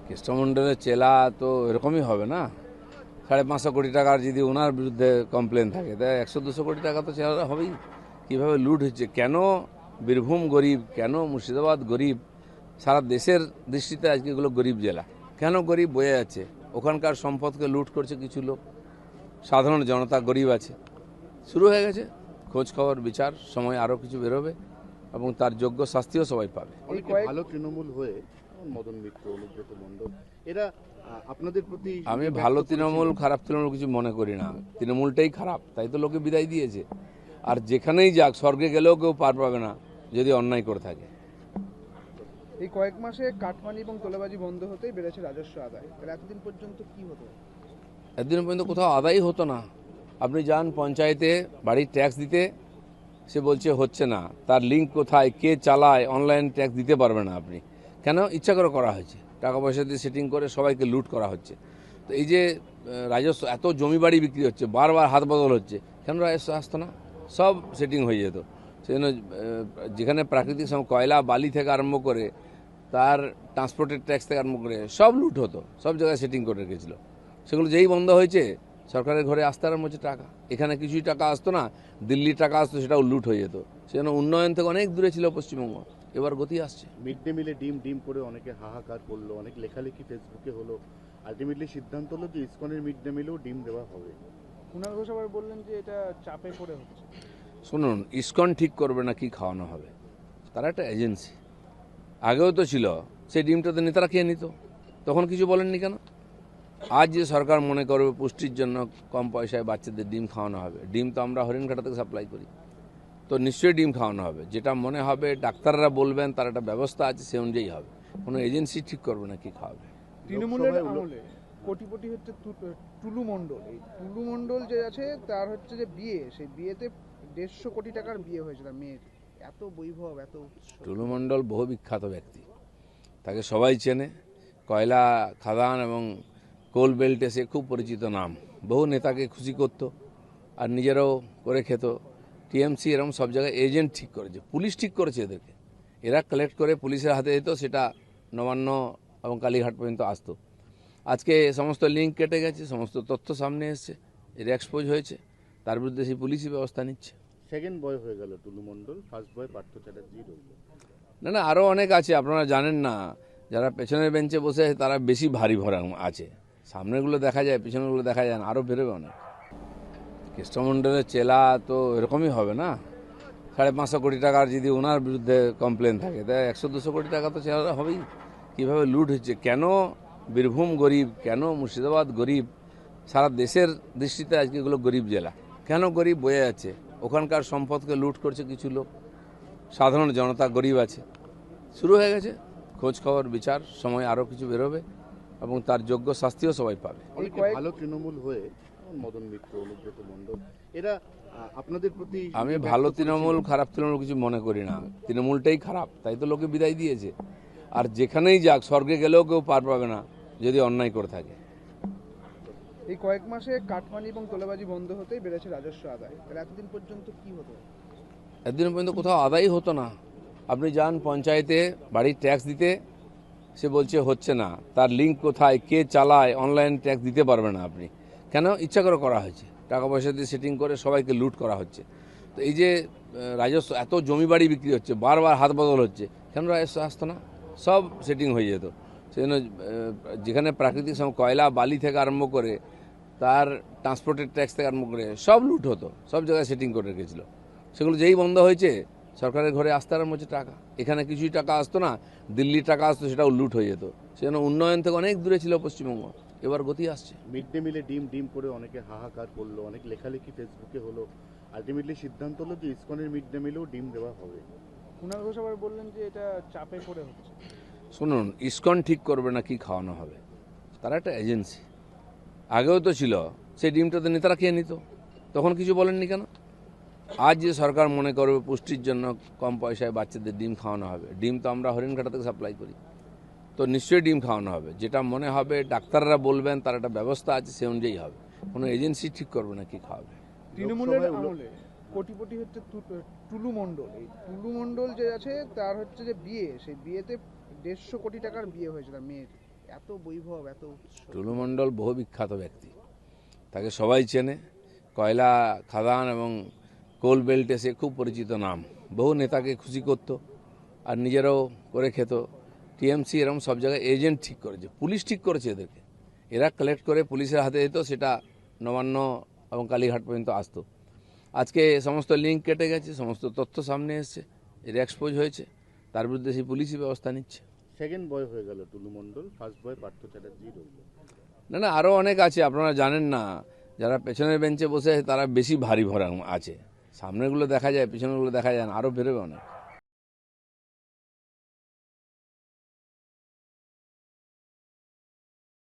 কৃষ্ণমন্ডলের চেলা তো এরকমই হবে না। 550 কোটি টাকার যদি ওনার বিরুদ্ধে কমপ্লেন থাকে, তাই 100-200 কোটি টাকা তো চেহারা হবেই। কীভাবে লুট হচ্ছে, কেন বীরভূম গরিব, কেন মুর্শিদাবাদ গরিব, সারা দেশের দৃষ্টিতে আজকে এগুলো গরিব জেলা। কেন গরিব বোঝা যাচ্ছে, ওখানকার সম্পদকে লুট করছে কিছু লোক, সাধারণ জনতা গরিব আছে। শুরু হয়ে গেছে খোঁজ খবর বিচার, সময় আরও কিছু বেরোবে এবং তার যোগ্য শাস্তিও সবাই পাবে। অনেকে ভালো তৃণমূল হয়ে যেমন মদন মিত্র, অনুব্রত মণ্ডল, এরা আপনাদের প্রতি আমি ভালো তৃণমূল খারাপ তৃণমূল কিছু মনে করি না। তৃণমূলটাই খারাপ, তাই তো লোকে বিদায় দিয়েছে। আর যেখানেই যাক, স্বর্গে গেলেও কেউ পার পাবে না যদি অন্যায় করে থাকে। এই কয়েক মাসে কাটমানি এবং তোলাবাজি বন্ধ হতেই বেড়েছে রাজস্ব আদায়। তাহলে এতদিন পর্যন্ত কি হতো? এতদিন পর্যন্ত কোথাও আদায়ই হতো না। আপনি যান পঞ্চায়েতে বাড়ির ট্যাক্স দিতে, সে বলছে হচ্ছে না। তার লিঙ্ক কোথায়, কে চালায়, অনলাইন ট্যাক্স দিতে পারবে না আপনি। কেন? ইচ্ছা করে করা হয়েছে, টাকা পয়সা দিয়ে সেটিং করে সবাইকে লুট করা হচ্ছে। তো এই যে রাজস্ব, এত জমি বাড়ি বিক্রি হচ্ছে, বারবার হাত বদল হচ্ছে, কেন রাজস্ব আসতো না? সব সেটিং হয়ে যেত। সেজন্য যেখানে প্রাকৃতিক কয়লা বালি থেকে আরম্ভ করে তার ট্রান্সপোর্টের ট্যাক্স থেকে আরম্ভ করে সব লুট হতো, সব জায়গায় সেটিং করে রেখেছিল। সেগুলো যেই বন্ধ হয়েছে, সরকারের ঘরে আসতে আরম্ভ হচ্ছে টাকা। এখানে কিছুই টাকা আসতো না, দিল্লির টাকা আসতো, সেটাও লুট হয়ে যেত। সেজন্য উন্নয়ন থেকে অনেক দূরে ছিল পশ্চিমবঙ্গ, এবার গতি আসছে। মিড ডে মিলে ডিম ডিম করে অনেকে হাহাকার করলো, অনেক লেখালেখি ফেসবুকে হলো। আলটিমেটলি সিদ্ধান্ত হলো যে ইসকনের মিড ডে মিলেও ডিম দেওয়া হবে। কুণাল ঘোষ আবার বললেন যে এটা চাপে পড়ে হচ্ছে। শুনুন, ইসকন ঠিক করবে না কি খাওয়ানো হবে, তারা একটা এজেন্সি। আগেও তো ছিল, সেই ডিমটা তো নেতারা খেয়ে নিত, তখন কিছু বলেননি কেন? আজ যে সরকার মনে করবে পুষ্টির জন্য কম পয়সায় বাচ্চাদের ডিম খাওয়ানো হবে, ডিম তো আমরা হরিণঘাটা থেকে সাপ্লাই করি, তো নিশ্চয়ই ডিম খাওয়ানো হবে। যেটা মনে হবে, ডাক্তাররা বলবেন, তার একটা ব্যবস্থা আছে, সে অনুযায়ী হবে। কোনো এজেন্সি ঠিক করবে না কি খাওয়াবে। তৃণমূলের আমলে কোটিপতি হচ্ছে টুলু মণ্ডল। এই টুলু মণ্ডল যে আছে তার হচ্ছে যে বিয়ে, সেই বিয়েতে 150 কোটি টাকার বিয়ে হয়েছে তার মেয়ের। এত বৈভব, এত উৎসব। টুলু মণ্ডল বহু বিখ্যাত ব্যক্তি, তাকে সবাই চেনে। কয়লা খাদান এবং কোল বেল্টে সে খুব পরিচিত নাম। বহু নেতাকে খুশি করত আর নিজেরাও করে খেত। টিএমসি এরকম সব জায়গায় এজেন্ট ঠিক করেছে, পুলিশ ঠিক করেছে এদেরকে। এরা কালেক্ট করে পুলিশের হাতে দিত, সেটা নবান্ন এবং কালীঘাট পর্যন্ত আসতো। আজকে সমস্ত লিঙ্ক কেটে গেছে, সমস্ত তথ্য সামনে এসছে, এর এক্সপোজ হয়েছে, তার বিরুদ্ধে সেই পুলিশই ব্যবস্থা নিচ্ছে। সেকেন্ড বয় হয়ে গেল টুলু মণ্ডল, ফার্স্ট বয় পার্থ চ্যাটার্জি রইল। না, আরও অনেক আছে, আপনারা জানেন না। যারা পেছনের বেঞ্চে বসে আছে তারা বেশি ভারী ভরা আছে, সামনেগুলো দেখা যায়, পিছনেগুলো দেখা যায় না, আরও বেরোবে অনেক। কৃষ্ণমন্ডলের চেলা তো এরকমই হবে না। 550 কোটি টাকার যদি ওনার বিরুদ্ধে কমপ্লেন থাকে, তাই 100-200 কোটি টাকা তো চেহারা হবেই। কীভাবে লুট হচ্ছে, কেন বীরভূম গরিব, কেন মুর্শিদাবাদ গরিব, সারা দেশের দৃষ্টিতে আজকে এগুলো গরিব জেলা। কেন গরিব বোঝা যাচ্ছে, ওখানকার সম্পদকে লুট করছে কিছু লোক, সাধারণ জনতা গরিব আছে। শুরু হয়ে গেছে খোঁজ খবর বিচার, সময় আরও কিছু বেরোবে এবং তার যোগ্য শাস্তিও সবাই পাবে। অনেকে ভালো তৃণমূল হয়ে যেমন মদন মিত্র, অনুব্রত মণ্ডল, এরা আপনাদের প্রতি আমি ভালো তৃণমূল খারাপ তৃণমূল কিছু মনে করি না। তৃণমূলটাই খারাপ, তাই তো লোকে বিদায় দিয়েছে। আর যেখানেই যাক, স্বর্গে গেলেও কেউ পার পাবে না যদি অন্যায় করে থাকে। এই কয়েক মাসে কাটমানি এবং তোলাবাজি বন্ধ হতেই বেড়েছে রাজস্ব আদায়। তাহলে এতদিন পর্যন্ত কি হতো? এতদিন পর্যন্ত কোথাও আদায়ই হতো না। আপনি যান পঞ্চায়েতে বাড়ির ট্যাক্স দিতে, সে বলছে হচ্ছে না। তার লিঙ্ক কোথায়, কে চালায়, অনলাইন ট্যাক্স দিতে পারবে না আপনি। কেন? ইচ্ছা করে করা হয়েছে, টাকা পয়সা দিয়ে সেটিং করে সবাইকে লুট করা হচ্ছে। তো এই যে রাজস্ব, এত জমি বাড়ি বিক্রি হচ্ছে, বারবার হাত বদল হচ্ছে, কেন রাজস্ব আসতো না? সব সেটিং হয়ে যেত। সেজন্য যেখানে প্রাকৃতিক কয়লা বালি থেকে আরম্ভ করে তার ট্রান্সপোর্টের ট্যাক্স থেকে আরম্ভ করে সব লুট হতো, সব জায়গায় সেটিং করে রেখেছিল। সেগুলো যেই বন্ধ হয়েছে, সরকারের ঘরে আসতে আরম্ভ হচ্ছে টাকা। এখানে কিছুই টাকা আসতো না, দিল্লির টাকা আসতো, সেটাও লুট হয়ে যেত। সেজন্য উন্নয়ন থেকে অনেক দূরে ছিল পশ্চিমবঙ্গ, এবার গতি আসছে। মিড ডে মিলে ডিম ডিম করে অনেকে হাহাকার করলো, অনেক লেখালেখি ফেসবুকে হলো। আলটিমেটলি সিদ্ধান্ত হলো যে ইসকনের মিড ডে মিলেও ডিম দেওয়া হবে। কুণাল ঘোষ আবার বললেন যে এটা চাপে পড়ে হচ্ছে। শুনুন, ইসকন ঠিক করবে না কি খাওয়ানো হবে, তারা একটা এজেন্সি। আগেও তো ছিল, সেই ডিমটা তো নেতারা খেয়ে নিত, তখন কিছু বলেননি কেন? আজ যে সরকার মনে করবে পুষ্টির জন্য কম পয়সায় বাচ্চাদের ডিম খাওয়ানো হবে, ডিম তো আমরা হরিণঘাটা থেকে সাপ্লাই করি, তো নিশ্চয়ই ডিম খাওয়ানো হবে। যেটা মনে হবে, ডাক্তাররা বলবেন, তার একটা ব্যবস্থা আছে, সে অনুযায়ী হবে। কোনো এজেন্সি ঠিক করবে না কি খাওয়াবে। তৃণমূলের আমলে কোটিপতি হচ্ছে টুলু মণ্ডল। এই টুলু মণ্ডল যে আছে তার হচ্ছে যে বিয়ে, সেই বিয়েতে 150 কোটি টাকার বিয়ে হয়েছে তার মেয়ের। এত বৈভব, এত উৎস। টুলু মণ্ডল বহু বিখ্যাত ব্যক্তি, তাকে সবাই চেনে। কয়লা খাদান এবং কোল বেল্টে সে খুব পরিচিত নাম। বহু নেতাকে খুশি করত আর নিজেরাও করে খেত। টিএমসি এরকম সব জায়গায় এজেন্ট ঠিক করেছে, পুলিশ ঠিক করেছে এদেরকে। এরা কালেক্ট করে পুলিশের হাতে দিত, সেটা নবান্ন এবং কালীঘাট পর্যন্ত আসতো। আজকে সমস্ত লিঙ্ক কেটে গেছে, সমস্ত তথ্য সামনে এসছে, এর এক্সপোজ হয়েছে, তার বিরুদ্ধে সেই পুলিশই ব্যবস্থা নিচ্ছে। সেকেন্ড বয় হয়ে গেল টুলু মণ্ডল, ফার্স্ট বয় পার্থ চ্যাটার্জি রইল। না, আরও অনেক আছে, আপনারা জানেন না। যারা পেছনের বেঞ্চে বসে আছে তারা বেশি ভারী ভরা আছে, সামনেগুলো দেখা যায়, পিছনেগুলো দেখা যায় না, আরও বেরোবে অনেক।